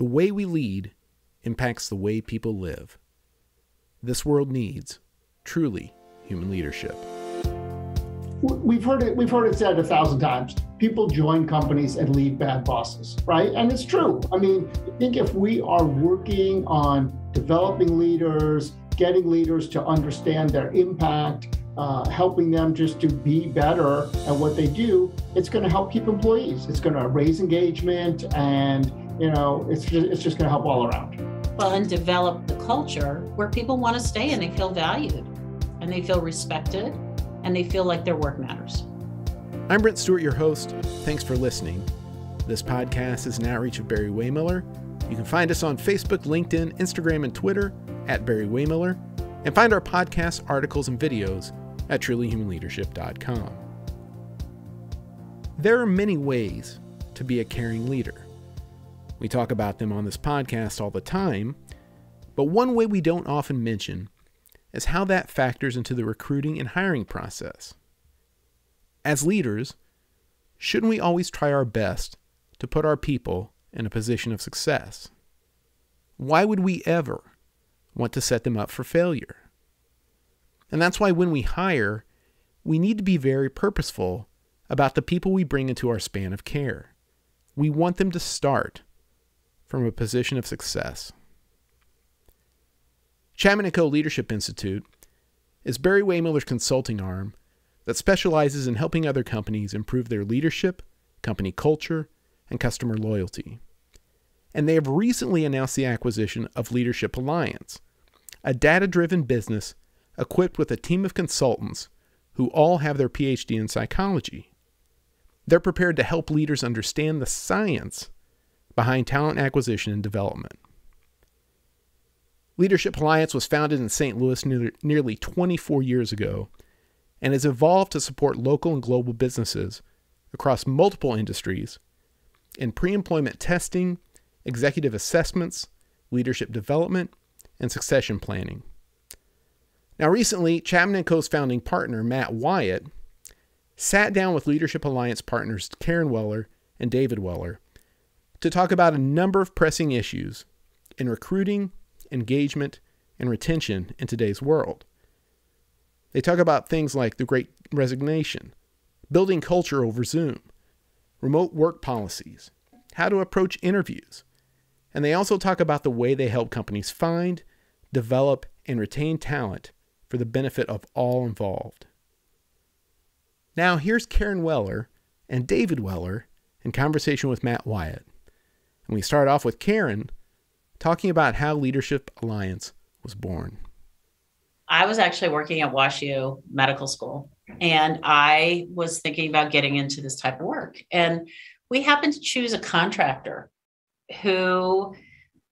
The way we lead impacts the way people live. This world needs truly human leadership. We've heard it said 1,000 times. People join companies and leave bad bosses, right? And it's true. I mean, I think if we are working on developing leaders, getting leaders to understand their impact, helping them just to be better at what they do, it's going to help keep employees. It's going to raise engagement, and it's just going to help all around. Well, and develop the culture where people want to stay and they feel valued and they feel respected and they feel like their work matters. I'm Brent Stewart, your host. Thanks for listening. This podcast is an outreach of Barry-Wehmiller. You can find us on Facebook, LinkedIn, Instagram, and Twitter at Barry-Wehmiller, and find our podcasts, articles, and videos at trulyhumanleadership.com. There are many ways to be a caring leader. We talk about them on this podcast all the time, but one way we don't often mention is how that factors into the recruiting and hiring process. As leaders, shouldn't we always try our best to put our people in a position of success? Why would we ever want to set them up for failure? And that's why when we hire, we need to be very purposeful about the people we bring into our span of care. We want them to start from a position of success. Chapman & Co. Leadership Institute is Barry-Wehmiller's consulting arm that specializes in helping other companies improve their leadership, company culture, and customer loyalty. And they have recently announced the acquisition of Leadership Alliance, a data-driven business equipped with a team of consultants who all have their PhD in psychology. They're prepared to help leaders understand the science behind talent acquisition and development. Leadership Alliance was founded in St. Louis nearly 24 years ago and has evolved to support local and global businesses across multiple industries in pre-employment testing, executive assessments, leadership development, and succession planning. Now recently, Chapman & Co.'s founding partner, Matt Whiat, sat down with Leadership Alliance partners Karen Weller and David Weller to talk about a number of pressing issues in recruiting, engagement, and retention in today's world. They talk about things like the Great Resignation, building culture over Zoom, remote work policies, how to approach interviews, and they also talk about the way they help companies find, develop, and retain talent for the benefit of all involved. Now here's Karen Weller and David Weller in conversation with Matt Whiat. And we start off with Karen talking about how Leadership Alliance was born. I was actually working at WashU Medical School, and I was thinking about getting into this type of work. And we happened to choose a contractor who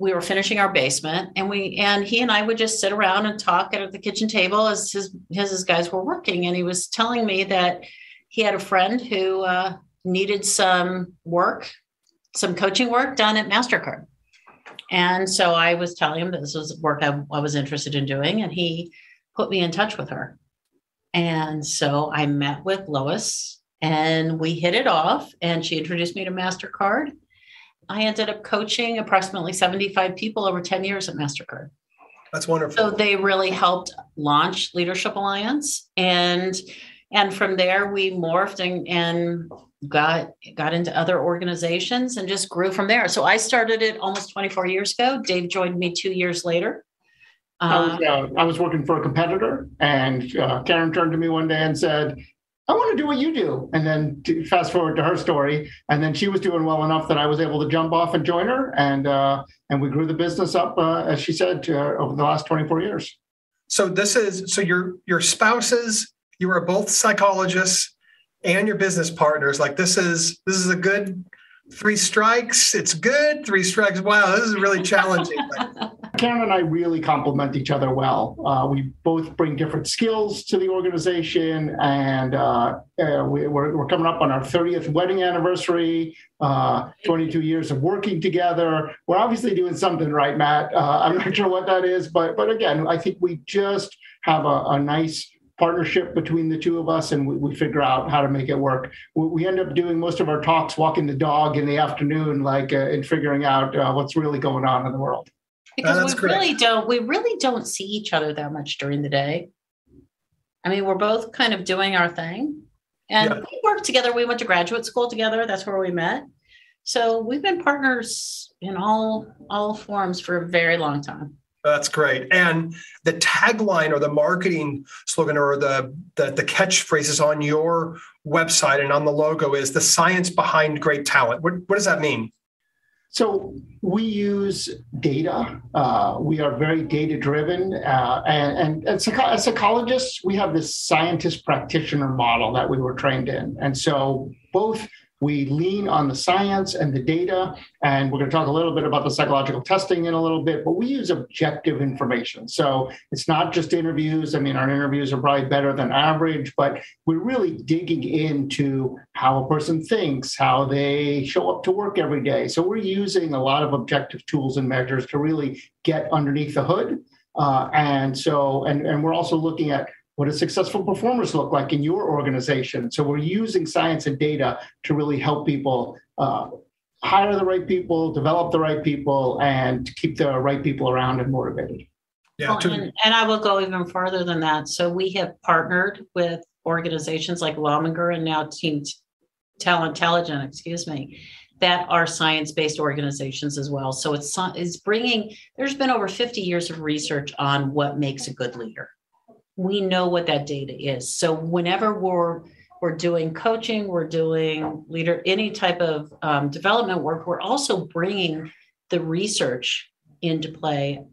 we were finishing our basement, and he and I would just sit around and talk at the kitchen table as his guys were working. And he was telling me that he had a friend who needed some coaching work done at MasterCard. And so I was telling him that this was work I was interested in doing, and he put me in touch with her. And so I met with Lois, and we hit it off, and she introduced me to MasterCard. I ended up coaching approximately 75 people over 10 years at MasterCard. That's wonderful. So they really helped launch Leadership Alliance. And from there, we morphed and got into other organizations and just grew from there. So I started it almost 24 years ago. Dave joined me 2 years later. I was working for a competitor, and Karen turned to me one day and said, I want to do what you do. And then fast forward to her story. And then she was doing well enough that I was able to jump off and join her. And we grew the business up, as she said, over the last 24 years. So your spouses, you are both psychologists and your business partners. Like this is a good 3 strikes. It's good. 3 strikes. Wow. This is really challenging. Karen and I really complement each other well. We both bring different skills to the organization, and we're coming up on our 30th wedding anniversary, 22 years of working together. We're obviously doing something right, Matt. I'm not sure what that is, but again, I think we just have a nice partnership between the two of us, and we figure out how to make it work. We end up doing most of our talks walking the dog in the afternoon, and figuring out what's really going on in the world. Because we really don't see each other that much during the day. I mean, we're both kind of doing our thing, and we work together. We went to graduate school together. That's where we met. So we've been partners in all forms for a very long time. That's great. And the tagline or the marketing slogan or the catchphrases on your website and on the logo is the science behind great talent. What does that mean? So we use data. We are very data-driven. And as psychologists, we have this scientist practitioner model that we were trained in. And so both we lean on the science and the data, and we're going to talk a little bit about the psychological testing in a little bit, but we use objective information. So it's not just interviews. I mean, our interviews are probably better than average, but we're really digging into how a person thinks, how they show up to work every day. So we're using a lot of objective tools and measures to really get underneath the hood. And we're also looking at what do successful performers look like in your organization? So we're using science and data to really help people hire the right people, develop the right people, and keep the right people around and motivated. Yeah, and I will go even further than that. So we have partnered with organizations like Lominger and now Team Talent, that are science-based organizations as well. So it's bringing, there's been over 50 years of research on what makes a good leader. We know what that data is. So whenever we're doing coaching, we're doing any type of development work, we're also bringing the research into play,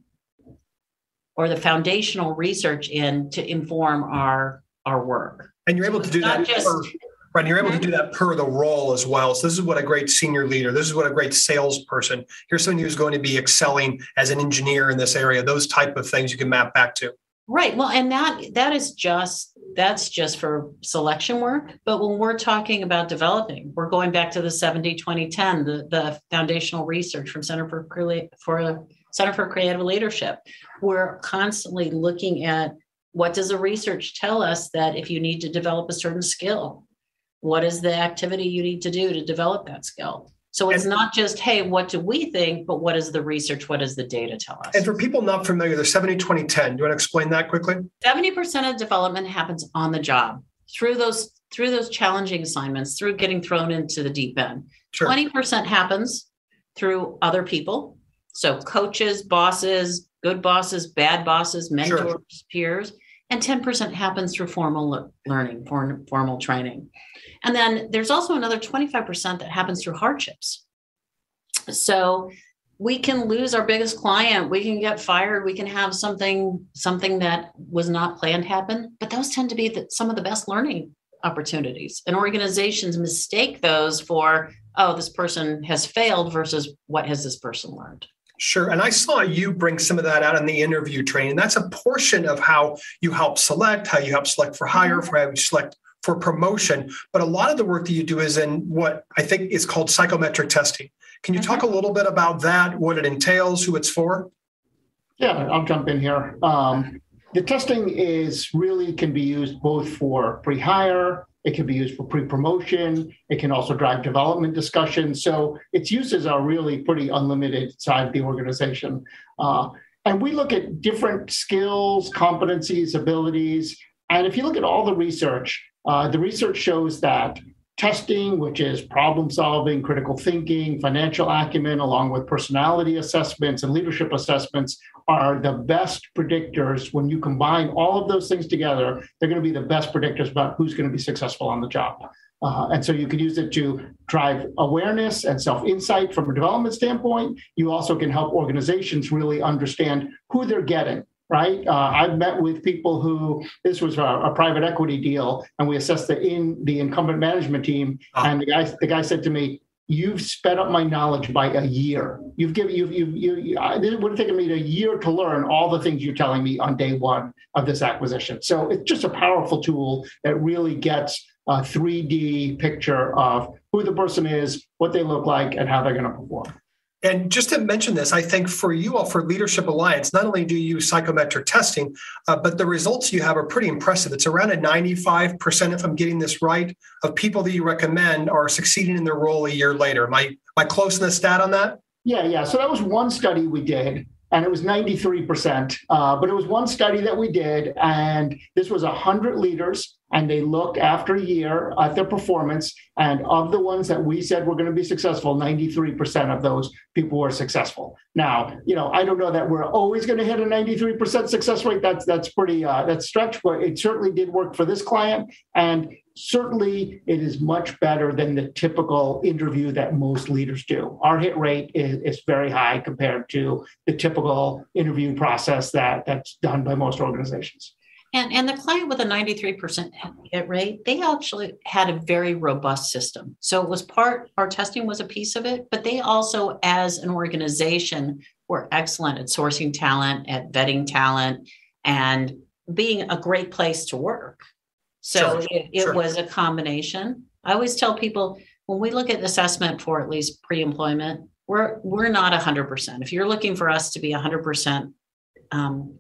or the foundational research in to inform our work. And you're able to do that. You're able to do that per the role as well. So this is what a great senior leader, this is what a great salesperson, here's someone who's going to be excelling as an engineer in this area. Those type of things you can map back to. Right. Well, and that's just for selection work. But when we're talking about developing, we're going back to the 70-20-10, the foundational research from Center for Creative Leadership. We're constantly looking at what does the research tell us that if you need to develop a certain skill, what is the activity you need to do to develop that skill? So it's not just, hey, what do we think, but what is the research? What does the data tell us? And for people not familiar, the 70-20-10, do you want to explain that quickly? 70% of development happens on the job through those challenging assignments, through getting thrown into the deep end. Sure. 20% happens through other people. So coaches, bosses, good bosses, bad bosses, mentors, sure, peers. And 10% happens through formal learning, formal training. And then there's also another 25% that happens through hardships. So we can lose our biggest client, we can get fired, we can have something that was not planned happen, but those tend to be some of the best learning opportunities. And organizations mistake those for, oh, this person has failed versus what has this person learned? Sure. And I saw you bring some of that out in the interview training. That's a portion of how you help select, how you help select for hire, for how you select for promotion. But a lot of the work that you do is in what I think is called psychometric testing. Can you talk a little bit about that, what it entails, who it's for? Yeah, I'll jump in here. The testing can be used both for pre-hire, it can be used for pre-promotion, it can also drive development discussions. So its uses are really pretty unlimited inside the organization. And we look at different skills, competencies, abilities. And if you look at all the research shows that testing, which is problem solving, critical thinking, financial acumen, along with personality assessments and leadership assessments, are the best predictors. When you combine all of those things together, they're going to be the best predictors about who's going to be successful on the job. And so you can use it to drive awareness and self-insight from a development standpoint. You also can help organizations really understand who they're getting. Right. I've met with people this was a private equity deal, and we assessed the incumbent management team. And the guy said to me, "You've sped up my knowledge by a year. It would have taken me a year to learn all the things you're telling me on day one of this acquisition." So it's just a powerful tool that really gets a 3D picture of who the person is, what they look like, and how they're going to perform. And just to mention this, I think for you all, for Leadership Alliance, not only do you use psychometric testing, but the results you have are pretty impressive. It's around a 95%, if I'm getting this right, of people that you recommend are succeeding in their role a year later. Am I close in the stat on that? Yeah. So that was one study we did, and it was 93%. But it was one study that we did, and this was 100 leaders, and they looked after a year at their performance. And of the ones that we said were going to be successful, 93% of those people were successful. Now, I don't know that we're always going to hit a 93% success rate. That's pretty, that's stretched, but it certainly did work for this client. And certainly it is much better than the typical interview that most leaders do. Our hit rate is very high compared to the typical interview process that's done by most organizations. And the client with a 93% hit rate, they actually had a very robust system. So it was our testing was a piece of it, but they also, as an organization, were excellent at sourcing talent, at vetting talent, and being a great place to work. So it was a combination. I always tell people, when we look at assessment for at least pre-employment, we're not 100%. If you're looking for us to be 100%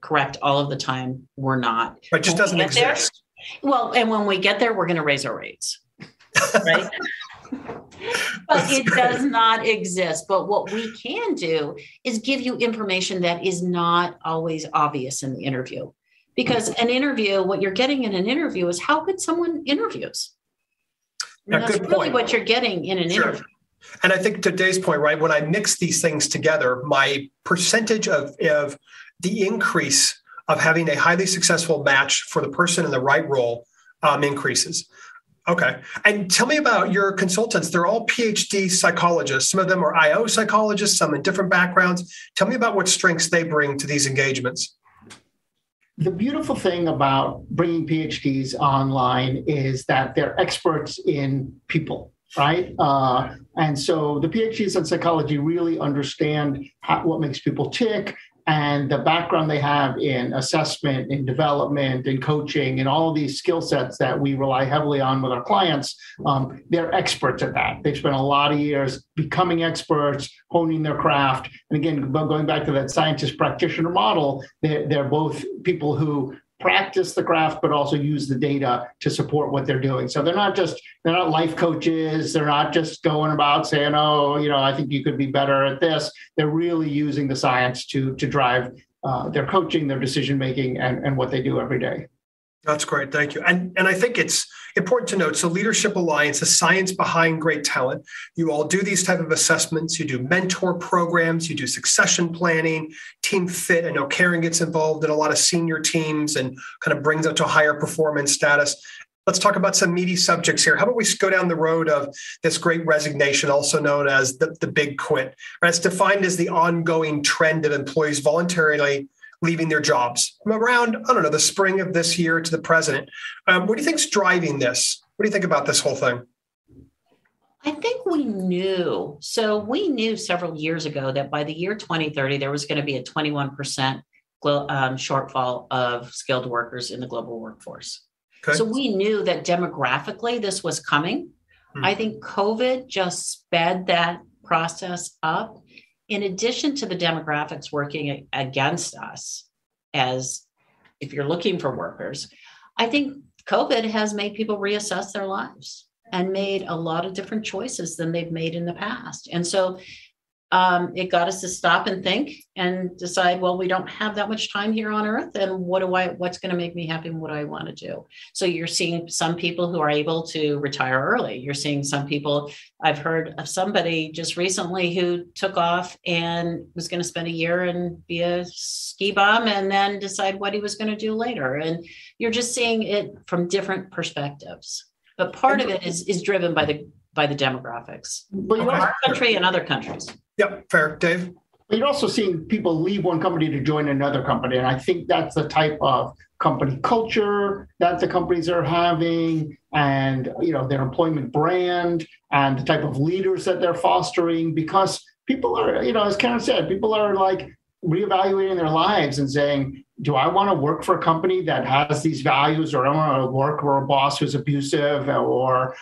correct all of the time, we're not. It just doesn't exist. Well, and when we get there, we're going to raise our rates, right? But it does not exist. But what we can do is give you information that is not always obvious in the interview. Because an interview, what you're getting in an interview is how good someone interviews. That's really what you're getting in an interview. And I think to Dave's point, right, when I mix these things together, my percentage of the increase of having a highly successful match for the person in the right role increases. Okay. And tell me about your consultants. They're all PhD psychologists. Some of them are IO psychologists, some in different backgrounds. Tell me about what strengths they bring to these engagements. The beautiful thing about bringing PhDs online is that they're experts in people, right? And so the PhDs in psychology really understand what makes people tick, and the background they have in assessment, in development, in coaching, and all of these skill sets that we rely heavily on with our clients, they're experts at that. They've spent a lot of years becoming experts, honing their craft. And again, going back to that scientist practitioner model, they're both people who practice the craft, but also use the data to support what they're doing. So they're not life coaches. They're not just going about saying, I think you could be better at this. They're really using the science to drive their coaching, their decision-making, and what they do every day. That's great. Thank you. And I think it's important to note, so Leadership Alliance, the science behind great talent, you all do these type of assessments, you do mentor programs, you do succession planning, team fit. I know Karen gets involved in a lot of senior teams and kind of brings it to a higher performance status. Let's talk about some meaty subjects here. How about we go down the road of this Great Resignation, also known as the big quit? Right? It's defined as the ongoing trend of employees voluntarily leaving their jobs from around, the spring of this year to the present. What do you think's driving this? What do you think about this whole thing? I think we knew several years ago that by the year 2030, there was going to be a 21% shortfall of skilled workers in the global workforce. Okay. So we knew that demographically this was coming. I think COVID just sped that process up. In addition to the demographics working against us, as if you're looking for workers, I think COVID has made people reassess their lives and made a lot of different choices than they've made in the past. And so it got us to stop and think and decide, well, we don't have that much time here on earth. And what's going to make me happy and what do I want to do? So you're seeing some people who are able to retire early. You're seeing some people, I've heard of somebody just recently who took off and was going to spend a year and be a ski bum and then decide what he was going to do later. And you're just seeing it from different perspectives. But part of it is driven by the demographics of our country and other countries. Yep, fair. Dave? You're also seeing people leave one company to join another company. And I think that's the type of company culture that the companies are having and, their employment brand and the type of leaders that they're fostering, because people are, as Karen said, people are like reevaluating their lives and saying, do I want to work for a company that has these values, or I want to work for a boss who's abusive or,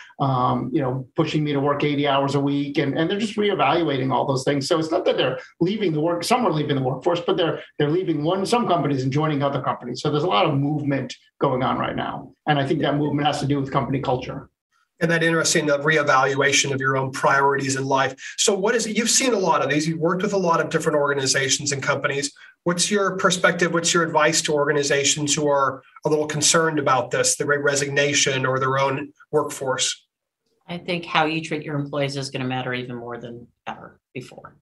pushing me to work 80 hours a week? And they're just reevaluating all those things. So it's not that they're leaving the work, some are leaving the workforce, but they're leaving some companies and joining other companies. So there's a lot of movement going on right now. And I think that movement has to do with company culture. And that interesting reevaluation of your own priorities in life. So what is it? You've seen a lot of these. You've worked with a lot of different organizations and companies. What's your perspective? What's your advice to organizations who are a little concerned about this, the Great Resignation or their own workforce? I think how you treat your employees is going to matter even more than ever before.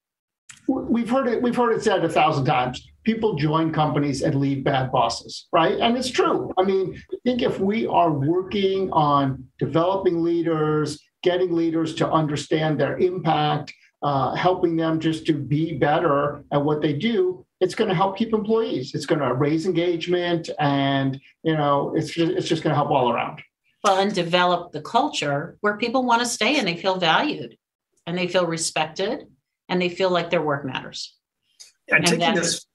We've heard it said 1,000 times. People join companies and leave bad bosses, right? And it's true. I mean, I think if we are working on developing leaders, getting leaders to understand their impact, helping them just to be better at what they do, it's going to help keep employees. It's going to raise engagement, and it's just going to help all around. Well, and develop the culture where people want to stay and they feel valued and they feel respected and they feel like their work matters. And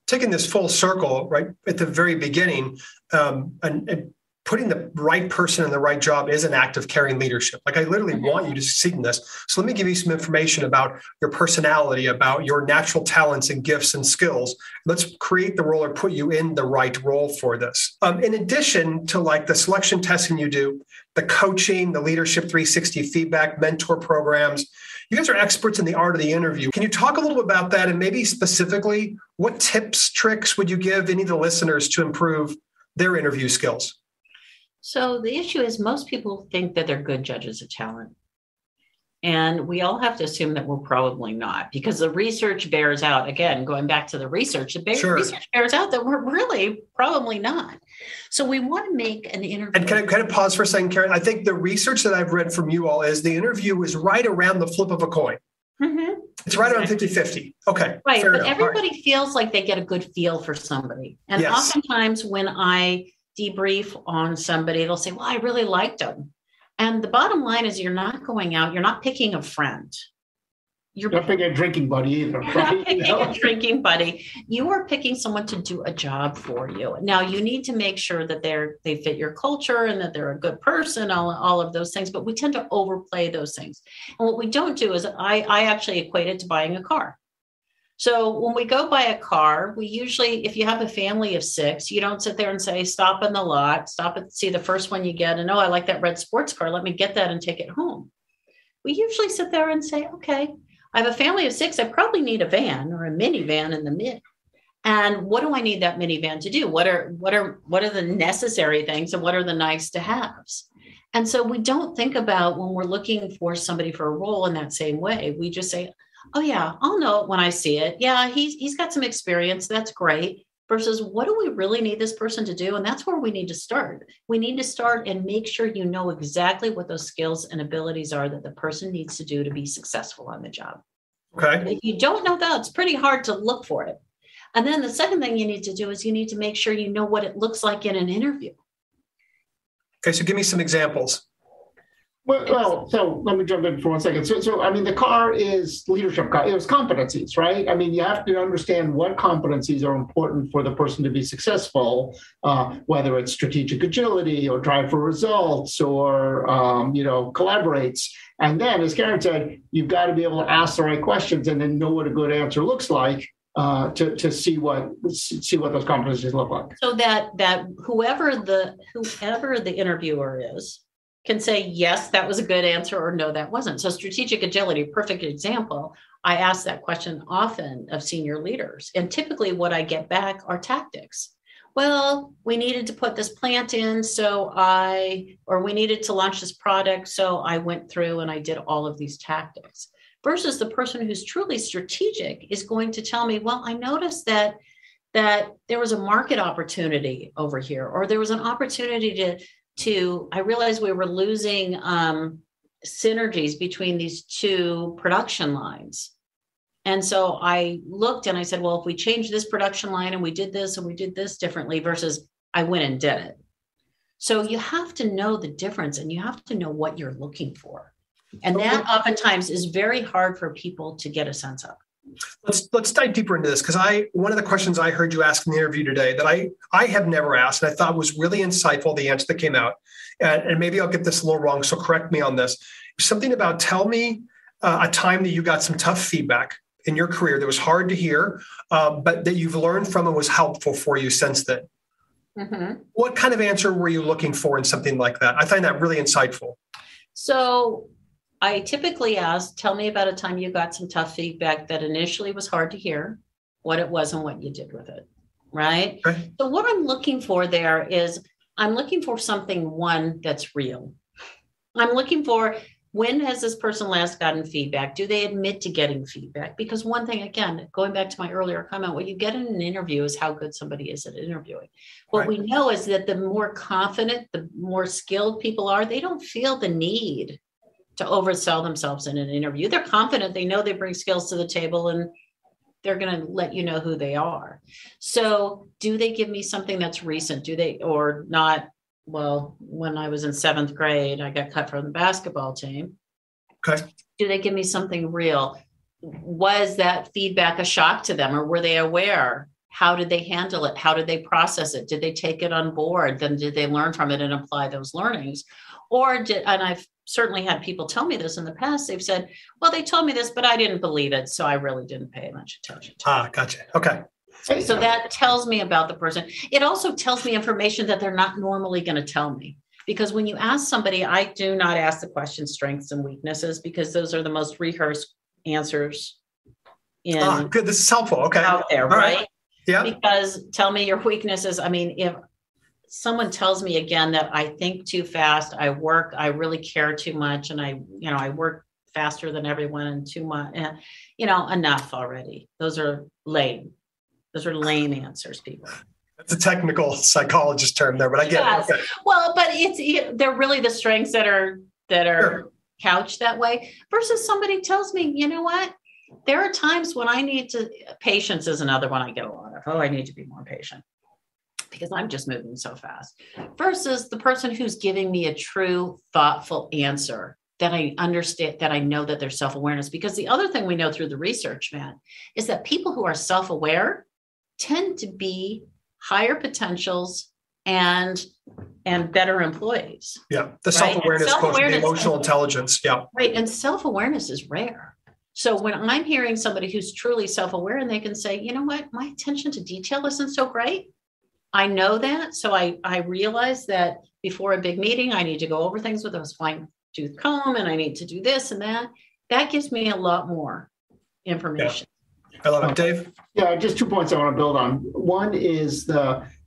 taking this full circle, right at the very beginning, and putting the right person in the right job is an act of caring leadership. Like, I literally want you to succeed in this. So let me give you some information about your personality, about your natural talents and gifts and skills. Let's create the role or put you in the right role for this. In addition to like the selection testing you do, the coaching, the leadership 360 feedback, mentor programs, you guys are experts in the art of the interview. Can you talk a little bit about that? And maybe specifically, what tips, tricks would you give any of the listeners to improve their interview skills? So the issue is most people think that they're good judges of talent. And we all have to assume that we're probably not, because the research bears out, again, going back to the research, research bears out that we're really probably not. So we want to make an interview. And can I pause for a second, Karen? I think the research that I've read from you all is the interview is right around the flip of a coin. Mm-hmm. It's right around 50-50. Okay. Right. But everybody feels like they get a good feel for somebody. And oftentimes when I debrief on somebody, they'll say, well, I really liked them. And the bottom line is you're not going out, you're not picking a friend. You're not picking a drinking buddy either. You're not picking a drinking buddy. You are picking someone to do a job for you. Now, you need to make sure that they fit your culture and that they're a good person, all of those things. But we tend to overplay those things. And what we don't do is I actually equate it to buying a car. So when we go buy a car, we usually, if you have a family of 6, you don't sit there and say, stop in the lot, stop and see the first one you get. And, I like that red sports car. Let me get that and take it home. We usually sit there and say, okay, I have a family of 6. I probably need a van or a minivan in the mid. And what do I need that minivan to do? What are the necessary things and what are the nice to haves? And so we don't think about when we're looking for somebody for a role in that same way. We just say, oh yeah, I'll know it when I see it. Yeah, he's got some experience. That's great. Versus what do we really need this person to do? And that's where we need to start. We need to start and make sure you know exactly what those skills and abilities are that the person needs to do to be successful on the job. Okay. If you don't know that, it's pretty hard to look for it. And then the second thing you need to do is you need to make sure you know what it looks like in an interview. Okay, so give me some examples. Well, so let me jump in for 1 second. So I mean, the car is leadership. It was competencies, right? I mean, you have to understand what competencies are important for the person to be successful, whether it's strategic agility or drive for results or, collaborates. And then, as Karen said, you've got to be able to ask the right questions and then know what a good answer looks like to see what those competencies look like. So that whoever the interviewer is, can say, yes, that was a good answer, or no, that wasn't. So strategic agility, perfect example. I ask that question often of senior leaders. And typically what I get back are tactics. Well, we needed to put this plant in, or we needed to launch this product. So I went through and I did all of these tactics. Versus the person who's truly strategic is going to tell me, well, I noticed that there was a market opportunity over here, or there was an opportunity I realized we were losing synergies between these 2 production lines. And so I looked and I said, well, if we change this production line and we did this and we did this differently versus I went and did it. So you have to know the difference and you have to know what you're looking for. And that oftentimes is very hard for people to get a sense of. Let's dive deeper into this, because one of the questions I heard you ask in the interview today that I have never asked, and I thought was really insightful, the answer that came out, and maybe I'll get this a little wrong, so correct me on this. Something about, tell me a time that you got some tough feedback in your career that was hard to hear, but that you've learned from and was helpful for you since then. Mm-hmm. What kind of answer were you looking for in something like that? I find that really insightful. So I typically ask, tell me about a time you got some tough feedback that initially was hard to hear, what it was and what you did with it, right? Okay. So what I'm looking for there is, I'm looking for something, one, that's real. I'm looking for, when has this person last gotten feedback? Do they admit to getting feedback? Because one thing, again, going back to my earlier comment, what you get in an interview is how good somebody is at interviewing. What we know is that the more confident, the more skilled people are, they don't feel the need to oversell themselves in an interview. They're confident. They know they bring skills to the table, and they're going to let you know who they are. So do they give me something that's recent? Do they, or not? Well, when I was in 7th grade, I got cut from the basketball team. Okay. Do they give me something real? Was that feedback a shock to them, or were they aware? How did they handle it? How did they process it? Did they take it on board? Then did they learn from it and apply those learnings? And I've certainly had people tell me this in the past. They've said, well, they told me this, but I didn't believe it, so I really didn't pay much attention to it. Gotcha. Okay. So that tells me about the person. It also tells me information that they're not normally going to tell me. Because when you ask somebody, I do not ask the question strengths and weaknesses, because those are the most rehearsed answers good. This is helpful. Okay. Out there, right? Yeah. Because tell me your weaknesses. I mean, if someone tells me again that I think too fast, I really care too much, and I work faster than everyone and too much, enough already. Those are lame. Those are lame answers, people. That's a technical psychologist term there, but I get it. Okay. Well, but they're really the strengths that are sure. Couched that way, versus somebody tells me, you know what? There are times when I need to, patience is another one I get a lot of. Oh, I need to be more patient because I'm just moving so fast. Versus the person who's giving me a true, thoughtful answer that I understand, that I know that there's self-awareness. Because the other thing we know through the research, Matt, is that people who are self-aware tend to be higher potentials and better employees. Yeah, the self-awareness quotient, the emotional intelligence. Yeah, right. And self-awareness is rare. So when I'm hearing somebody who's truly self-aware and they can say, you know what, my attention to detail isn't so great. I know that. So I realize that before a big meeting, I need to go over things with a fine-tooth comb, and I need to do this and that. That gives me a lot more information. Yeah. I love it. Dave? Yeah, just 2 points I want to build on. One is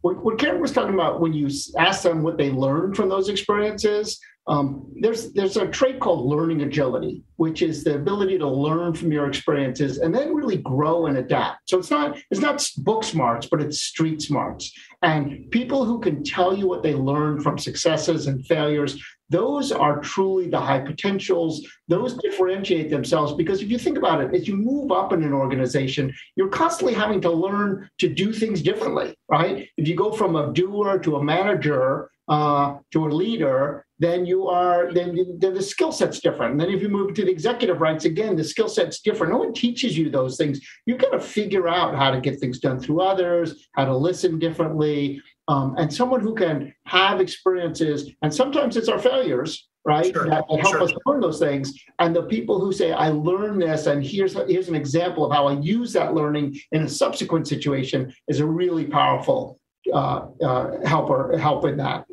what Karen was talking about when you ask them what they learned from those experiences. There's a trait called learning agility, which is the ability to learn from your experiences and then really grow and adapt. So it's not book smarts, but it's street smarts. And people who can tell you what they learned from successes and failures, those are truly the high potentials. Those differentiate themselves, because if you think about it, as you move up in an organization, you're constantly having to learn to do things differently, right? If you go from a doer to a manager to a leader, then the skill set's different. And then if you move to the executive ranks, again, the skill set's different. No one teaches you those things. You've got to figure out how to get things done through others, how to listen differently. And someone who can have experiences, and sometimes it's our failures, right, sure, that help us learn those things. And the people who say, I learned this, and here's an example of how I use that learning in a subsequent situation, is a really powerful help in that.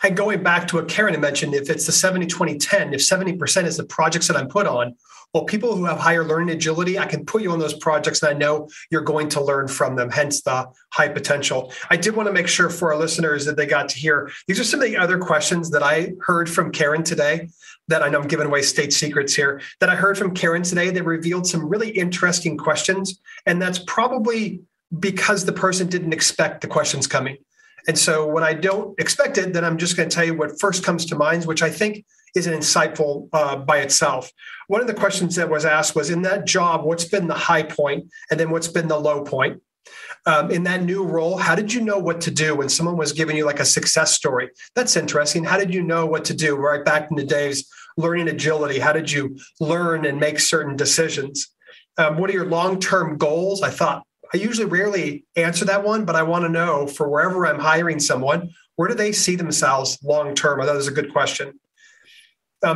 And going back to what Karen had mentioned, if it's the 70-20-10, if 70% is the projects that I'm put on, well, people who have higher learning agility, I can put you on those projects and I know you're going to learn from them, hence the high potential. I did want to make sure for our listeners that they got to hear, these are some of the other questions that I heard from Karen today, that I know I'm giving away state secrets here, that I heard from Karen today that revealed some really interesting questions. And that's probably because the person didn't expect the questions coming. And so when I don't expect it, then I'm just going to tell you what first comes to mind, which I think is an insightful by itself. One of the questions that was asked was, in that job, what's been the high point? And then what's been the low point? In that new role, how did you know what to do when someone was giving you like a success story? That's interesting. How did you know what to do? Right back in the days, learning agility. How did you learn and make certain decisions? What are your long-term goals? I usually rarely answer that one, but I want to know for wherever I'm hiring someone, where do they see themselves long-term? I thought that was a good question.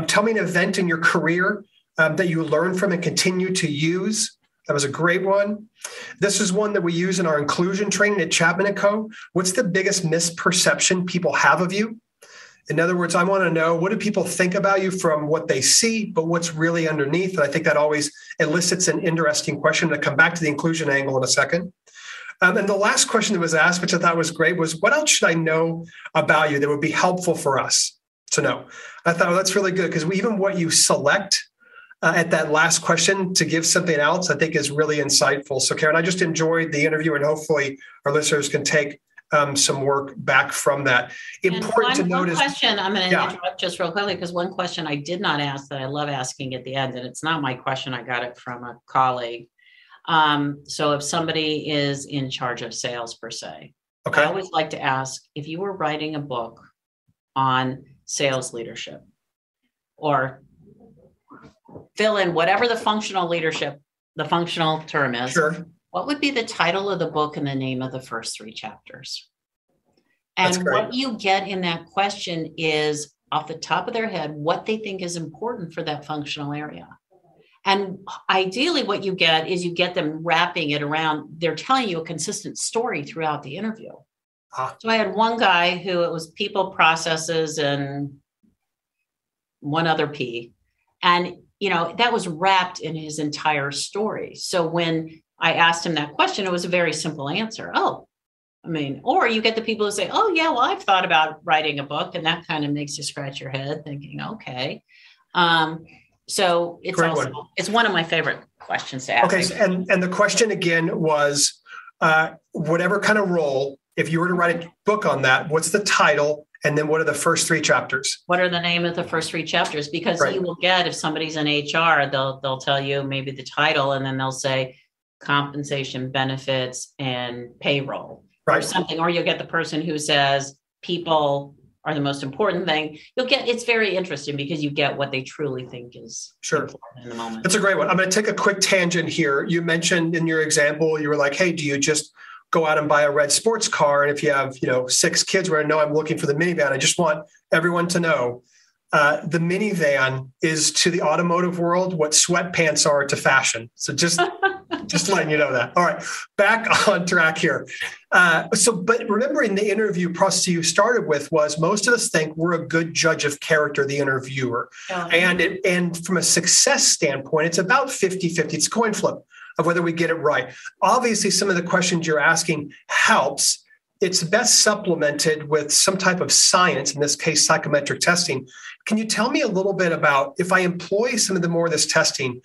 Tell me an event in your career that you learned from and continue to use. That was a great one. This is one that we use in our inclusion training at Chapman & Co. What's the biggest misperception people have of you? In other words, I want to know, what do people think about you from what they see, but what's really underneath? And I think that always elicits an interesting question. To come back to the inclusion angle in a second. And the last question that was asked, which I thought was great, was what else should I know about you that would be helpful for us to know? I thought, well, that's really good, because even what you select at that last question to give something else, I think is really insightful. So Karen, I just enjoyed the interview, and hopefully our listeners can take some work back from that. Important to notice. One question, I'm going to interrupt just real quickly, because one question I did not ask that I love asking at the end, and it's not my question, I got it from a colleague. So if somebody is in charge of sales per se, okay, I always like to ask, if you were writing a book on sales leadership, or fill in whatever the functional leadership, the functional term is, sure, what would be the title of the book and the name of the first 3 chapters? And what you get in that question is, off the top of their head, what they think is important for that functional area. And ideally what you get is you get them wrapping it around, they're telling you a consistent story throughout the interview. So I had one guy who it was people, processes, and one other P. And, that was wrapped in his entire story. So when I asked him that question, it was a very simple answer. Or you get the people who say, oh, yeah, well, I've thought about writing a book. And that kind of makes you scratch your head thinking, okay. So it's one of my favorite questions to ask. Okay. And the question again was, whatever kind of role, if you were to write a book on that, what's the title? And then what are the first 3 chapters? What are the name of the first 3 chapters? Because you will get, if somebody's in HR, they'll tell you maybe the title, and then they'll say compensation, benefits, and payroll, or something. Or you'll get the person who says people are the most important thing. It's very interesting, because you get what they truly think is important in the moment. That's a great one. I'm going to take a quick tangent here. You mentioned in your example, you were like, hey, do you just go out and buy a red sports car? And if you have, 6 kids, where I know I'm looking for the minivan, I just want everyone to know the minivan is to the automotive world what sweatpants are to fashion. So just letting you know that. All right, back on track here. But remembering the interview process you started with was, most of us think we're a good judge of character, the interviewer. And from a success standpoint, it's about 50-50. It's a coin flip of whether we get it right. Obviously, some of the questions you're asking helps. It's best supplemented with some type of science, in this case, psychometric testing. Can you tell me a little bit about, if I employ some of the more of this testing,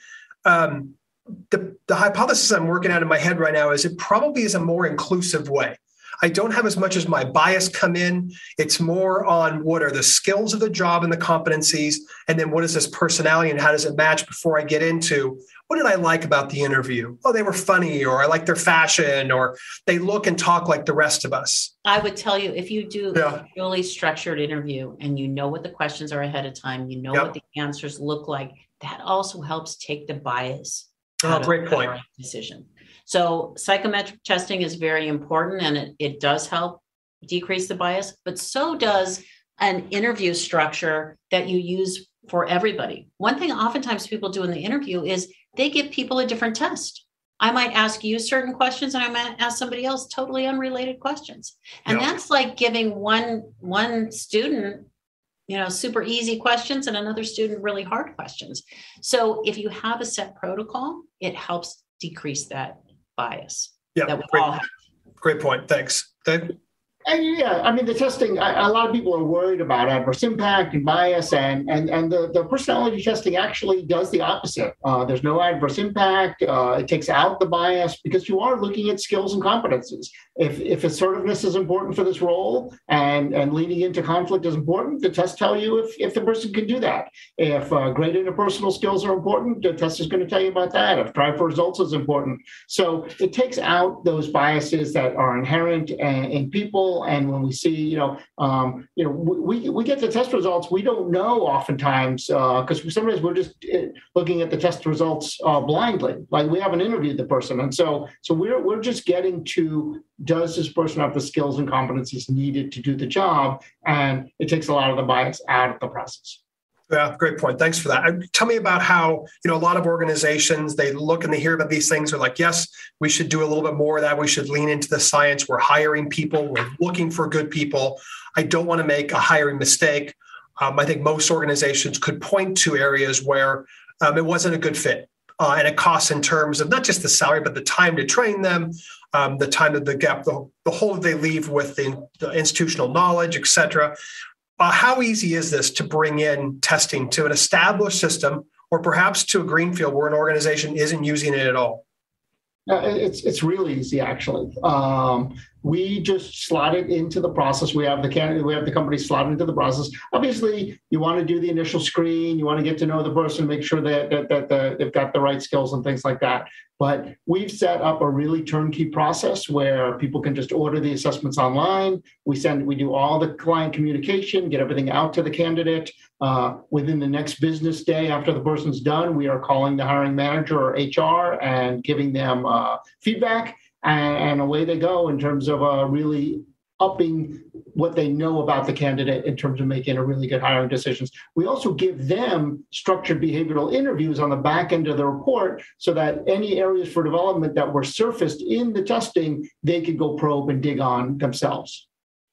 the hypothesis I'm working out in my head right now is it probably is a more inclusive way. I don't have as much as my bias come in. It's more on what are the skills of the job and the competencies, and then what is this personality and how does it match before I get into what did I like about the interview? Oh, they were funny, or I like their fashion, or they look and talk like the rest of us. I would tell you, if you do a really structured interview and you know what the questions are ahead of time, you know what the answers look like, that also helps take the bias out great of point. the decision. So psychometric testing is very important, and it does help decrease the bias, but so does an interview structure that you use for everybody. One thing oftentimes people do in the interview is they give people a different test. I might ask you certain questions, and I might ask somebody else totally unrelated questions. And that's like giving one student, super easy questions, and another student really hard questions. So if you have a set protocol, it helps decrease that bias that we all have. Great point. Thanks. Dave? And the testing, a lot of people are worried about adverse impact and bias, and the personality testing actually does the opposite. There's no adverse impact. It takes out the bias, because you are looking at skills and competencies. If assertiveness is important for this role and leading into conflict is important, the test tell you if the person can do that. If great interpersonal skills are important, the test is going to tell you about that. If drive for results is important. So it takes out those biases that are inherent in people people, and when we see, we get the test results, we don't know oftentimes because sometimes we're just looking at the test results blindly, like we haven't interviewed the person, and so we're just getting to, does this person have the skills and competencies needed to do the job, and it takes a lot of the bias out of the process. Yeah, great point. Thanks for that. Tell me about how, a lot of organizations, they look and they hear about these things. They're like, yes, we should do a little bit more of that. We should lean into the science. We're hiring people. We're looking for good people. I don't want to make a hiring mistake. I think most organizations could point to areas where it wasn't a good fit. And it costs in terms of not just the salary, but the time to train them, the time of the gap, the hole that they leave with the institutional knowledge, et cetera. How easy is this to bring in testing to an established system, or perhaps to a greenfield where an organization isn't using it at all? It's really easy, actually. We just slot it into the process. We have the candidate, we have the company slot into the process. Obviously, you want to do the initial screen. You want to get to know the person, make sure that they've got the right skills and things like that. But we've set up a really turnkey process where people can just order the assessments online. We do all the client communication, get everything out to the candidate. Within the next business day after the person's done, we are calling the hiring manager or HR and giving them feedback. And away they go in terms of really upping what they know about the candidate in terms of making a really good hiring decisions. We also give them structured behavioral interviews on the back end of the report so that any areas for development that were surfaced in the testing, they could go probe and dig on themselves.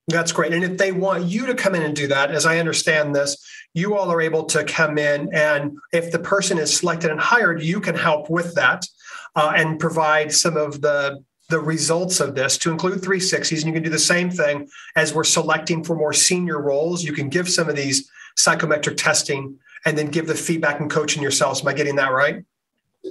That's great. And if they want you to come in and do that, as I understand this, you all are able to come in, and if the person is selected and hired, you can help with that and provide some of the results of this, to include 360s. And you can do the same thing as we're selecting for more senior roles. You can give some of these psychometric testing and then give the feedback and coaching yourselves. Am I getting that right?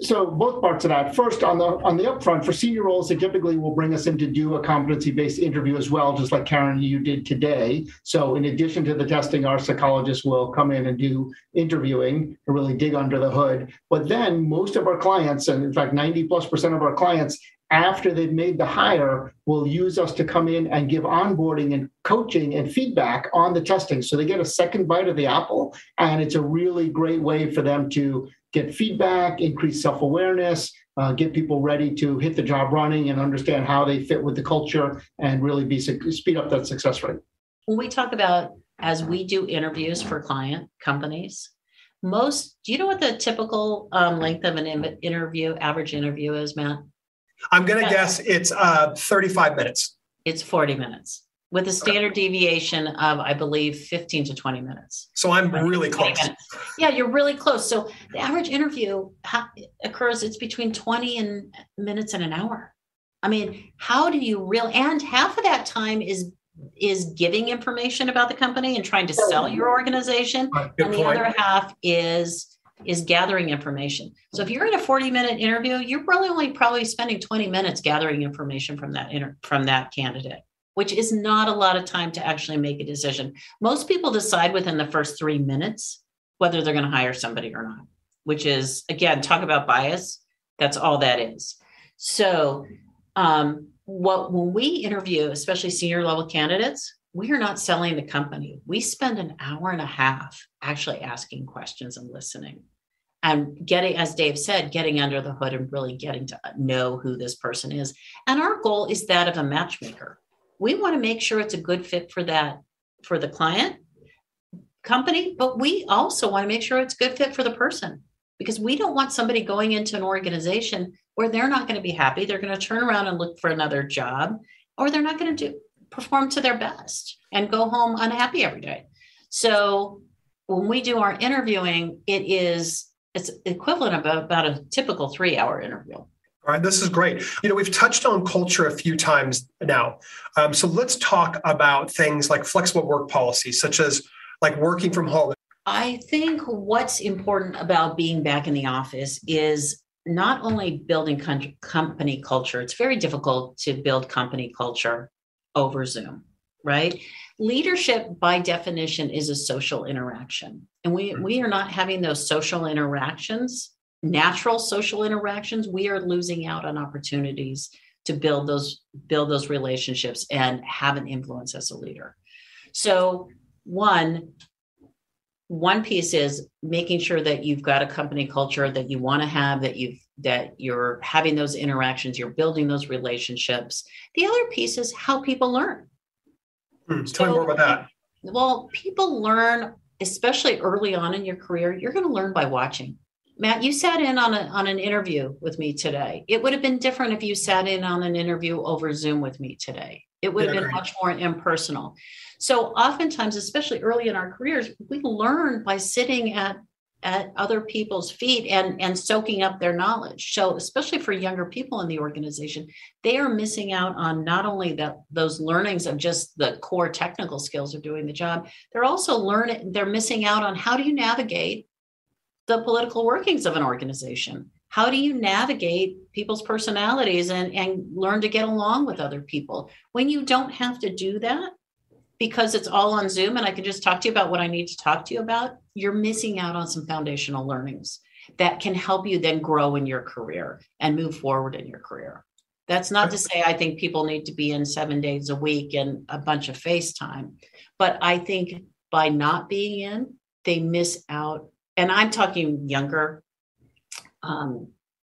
So both parts of that. First, on the upfront, for senior roles, they typically will bring us in to do a competency-based interview as well, just like Karen, you did today. So in addition to the testing, our psychologists will come in and do interviewing to really dig under the hood. But then most of our clients, and in fact, 90+% of our clients, after they've made the hire, will use us to come in and give onboarding and coaching and feedback on the testing. So they get a second bite of the apple, and it's a really great way for them to get feedback, increase self-awareness, get people ready to hit the job running and understand how they fit with the culture and really speed up that success rate. When we talk about, as we do interviews for client companies, do you know what the typical length of an average interview is, Matt? I'm going to guess it's 35 minutes. It's 40 minutes with a standard deviation of, I believe, 15 to 20 minutes. So I'm really close. Yeah, you're really close. So the average interview occurs, it's between 20 minutes and an hour. I mean, how do you and half of that time is giving information about the company and trying to sell your organization. And the other half is gathering information. So if you're in a 40-minute interview, you're probably spending 20 minutes gathering information from that candidate, which is not a lot of time to actually make a decision. Most people decide within the first 3 minutes whether they're going to hire somebody or not, which is, again, talk about bias. That's all that is. So when we interview, especially senior level candidates, we are not selling the company. We spend an hour and a half actually asking questions and listening and getting, as Dave said, getting under the hood and really getting to know who this person is. And our goal is that of a matchmaker. We want to make sure it's a good fit for the client company, but we also want to make sure it's a good fit for the person, because we don't want somebody going into an organization where they're not going to be happy. They're going to turn around and look for another job, or they're not going to perform to their best and go home unhappy every day. So when we do our interviewing, it's equivalent of about a typical 3-hour interview. All right, this is great. We've touched on culture a few times now. So let's talk about things like flexible work policies, such as like working from home. I think what's important about being back in the office is not only building company culture. It's very difficult to build company culture over Zoom, right? Leadership, by definition, is a social interaction. And we are not having those social interactions, natural social interactions. We are losing out on opportunities to build those relationships and have an influence as a leader. So one piece is making sure that you've got a company culture that you want to have, that you're having those interactions, you're building those relationships. The other piece is how people learn. Tell me more about that. Well, people learn, especially early on in your career. You're going to learn by watching. Matt, you sat in on an interview with me today. It would have been different if you sat in on an interview over Zoom with me today. It would have been much more impersonal. So oftentimes, especially early in our careers, we learn by sitting at other people's feet and soaking up their knowledge. So especially for younger people in the organization, they are missing out on not only those learnings of just the core technical skills of doing the job, they're missing out on how do you navigate the political workings of an organization? How do you navigate people's personalities and learn to get along with other people? When you don't have to do that, because it's all on Zoom and I can just talk to you about what I need to talk to you about, you're missing out on some foundational learnings that can help you then grow in your career and move forward in your career. That's not to say I think people need to be in 7 days a week and a bunch of FaceTime, but I think by not being in, they miss out. And I'm talking younger,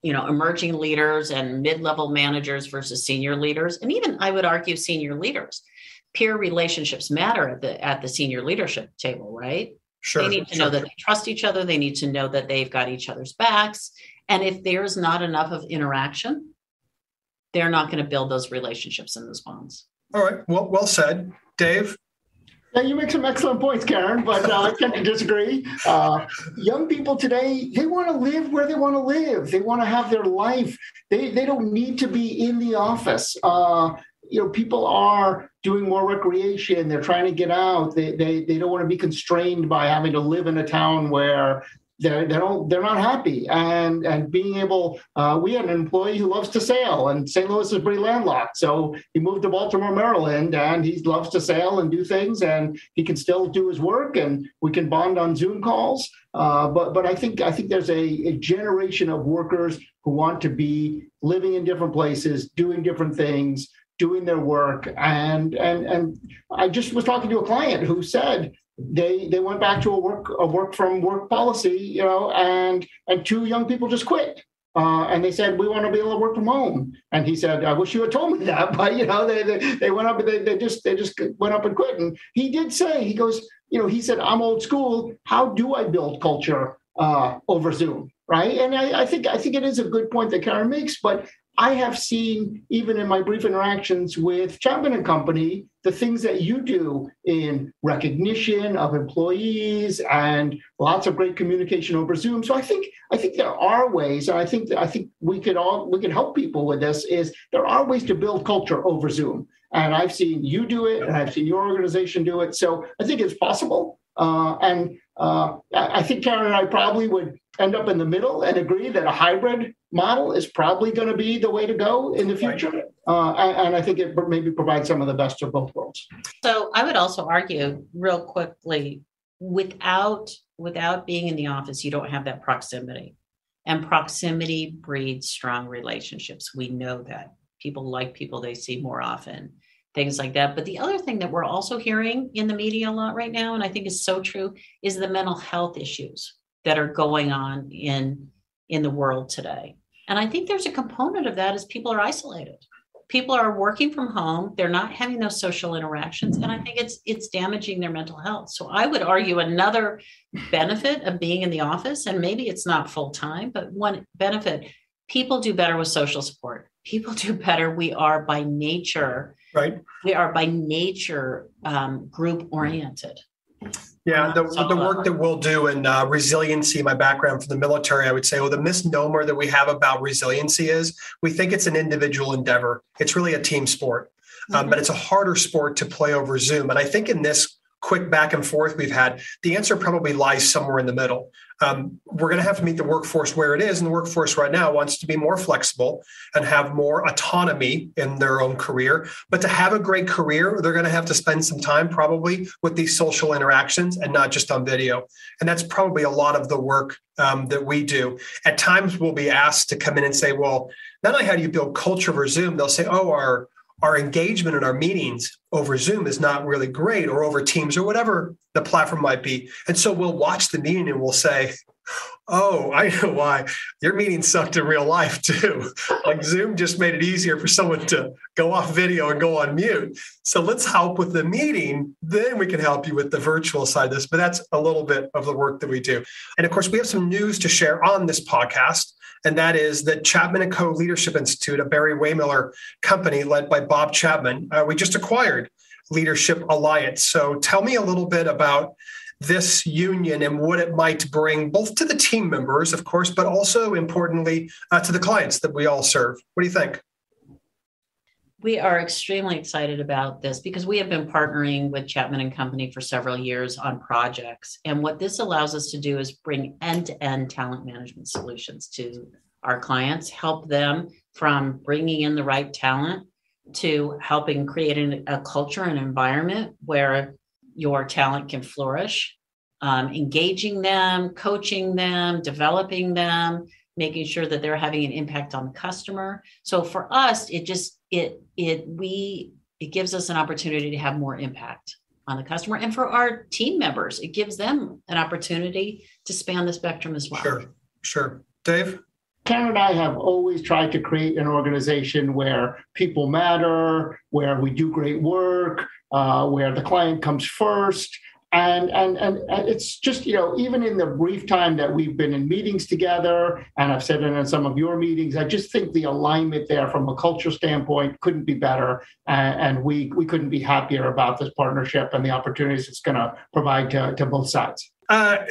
emerging leaders and mid-level managers versus senior leaders. And even I would argue senior leaders. Peer relationships matter at the senior leadership table, right? Sure. They need to know that they trust each other. They need to know that they've got each other's backs. And if there's not enough of interaction, they're not going to build those relationships and those bonds. All right. Well said. Dave? Yeah, you make some excellent points, Karen, but I tend to disagree. Young people today, they want to live where they want to live. They want to have their life. They don't need to be in the office. People are doing more recreation. They're trying to get out. They don't want to be constrained by having to live in a town where they're not happy. And being able, we had an employee who loves to sail, and St. Louis is pretty landlocked. So he moved to Baltimore, Maryland, and he loves to sail and do things, and he can still do his work, and we can bond on Zoom calls. But I think there's a generation of workers who want to be living in different places, doing different things, doing their work. And I just was talking to a client who said they went back to a work from work policy, and two young people just quit. And they said, we want to be able to work from home. And he said, I wish you had told me that, but they went up and they just went up and quit. And he did say, he goes, he said, I'm old school. How do I build culture over Zoom? Right. And I think it is a good point that Karen makes, but I have seen, even in my brief interactions with Chapman and Company, the things that you do in recognition of employees and lots of great communication over Zoom. So I think there are ways, and I think we could help people with this. Is there are ways to build culture over Zoom, and I've seen you do it, and I've seen your organization do it. So I think it's possible, and I think Karen and I probably would end up in the middle and agree that a hybrid model is probably going to be the way to go in the future. And I think it maybe provides some of the best of both worlds. So I would also argue real quickly, without being in the office, you don't have that proximity. And proximity breeds strong relationships. We know that. People like people they see more often, things like that. But the other thing that we're also hearing in the media a lot right now, and I think is so true, is the mental health issues that are going on in the world today. And I think there's a component of that is people are isolated. People are working from home. They're not having those social interactions. And I think it's damaging their mental health. So I would argue another benefit of being in the office, and maybe it's not full time, but one benefit, people do better with social support. People do better. We are by nature, right? We are by nature group oriented. Yeah, the work that we'll do in resiliency, my background from the military, I would say, the misnomer that we have about resiliency is we think it's an individual endeavor. It's really a team sport, but it's a harder sport to play over Zoom. And I think in this quick back and forth we've had, the answer probably lies somewhere in the middle. We're going to have to meet the workforce where it is. And the workforce right now wants to be more flexible and have more autonomy in their own career. But to have a great career, they're going to have to spend some time probably with these social interactions and not just on video. And that's probably a lot of the work that we do. At times we'll be asked to come in and say, well, not only how do you build culture over Zoom, they'll say, oh, our engagement in our meetings over Zoom is not really great, or over Teams, or whatever the platform might be. And so we'll watch the meeting and we'll say, oh, I know why. Your meeting sucked in real life too. Like Zoom just made it easier for someone to go off video and go on mute. So let's help with the meeting. Then we can help you with the virtual side of this. But that's a little bit of the work that we do. And of course, we have some news to share on this podcast. And that is that Chapman & Co. Leadership Institute, a Barry-Wehmiller company led by Bob Chapman, we just acquired Leadership Alliance. So tell me a little bit about this union and what it might bring both to the team members, of course, but also importantly to the clients that we all serve. What do you think? We are extremely excited about this because we have been partnering with Chapman & Company for several years on projects. And what this allows us to do is bring end-to-end talent management solutions to our clients, help them from bringing in the right talent to helping create a culture and environment where your talent can flourish, engaging them, coaching them, developing them, making sure that they're having an impact on the customer. So for us, it gives us an opportunity to have more impact on the customer. And for our team members, it gives them an opportunity to span the spectrum as well. Sure. Dave? Karen and I have always tried to create an organization where people matter, where we do great work, where the client comes first. And it's just, even in the brief time that we've been in meetings together, and I've said it in some of your meetings, I just think the alignment there from a culture standpoint couldn't be better. And we couldn't be happier about this partnership and the opportunities it's going to provide to both sides.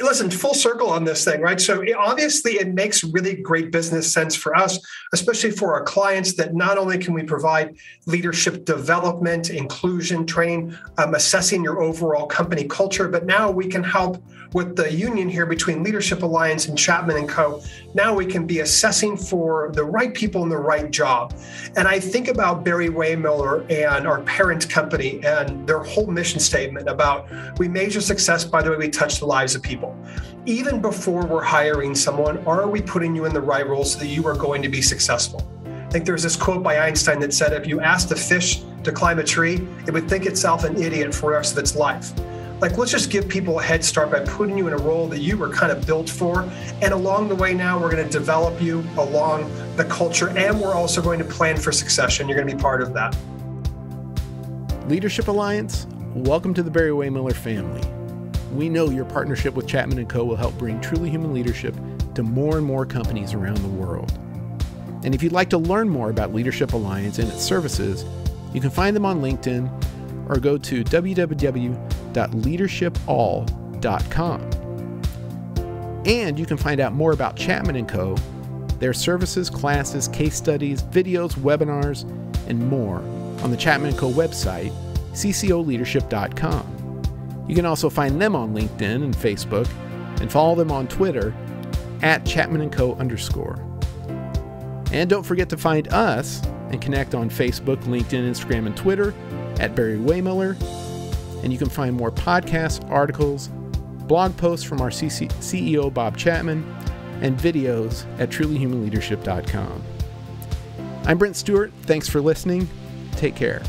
Listen, full circle on this thing, right? So obviously it makes really great business sense for us, especially for our clients, that not only can we provide leadership development, inclusion, training, assessing your overall company culture, but now we can help with the union here between Leadership Alliance and Chapman & Co. Now we can be assessing for the right people in the right job. And I think about Barry-Wehmiller and our parent company and their whole mission statement about we measure success by the way we touch the lives of people. Even before we're hiring someone, are we putting you in the right role so that you are going to be successful? I think there's this quote by Einstein that said, if you asked a fish to climb a tree, it would think itself an idiot for the rest of its life. Like, let's just give people a head start by putting you in a role that you were kind of built for. And along the way now, we're going to develop you along the culture, and we're also going to plan for succession. You're going to be part of that. Leadership Alliance, welcome to the Barry-Wehmiller family. We know your partnership with Chapman & Co. will help bring truly human leadership to more and more companies around the world. And if you'd like to learn more about Leadership Alliance and its services, you can find them on LinkedIn or go to www.leadershipall.com. And you can find out more about Chapman & Co., their services, classes, case studies, videos, webinars, and more on the Chapman & Co. website, ccoleadership.com. You can also find them on LinkedIn and Facebook, and follow them on Twitter @ChapmanandCo_. And don't forget to find us and connect on Facebook, LinkedIn, Instagram, and Twitter @Barry-Wehmiller. And you can find more podcasts, articles, blog posts from our CEO, Bob Chapman, and videos at trulyhumanleadership.com. I'm Brent Stewart. Thanks for listening. Take care.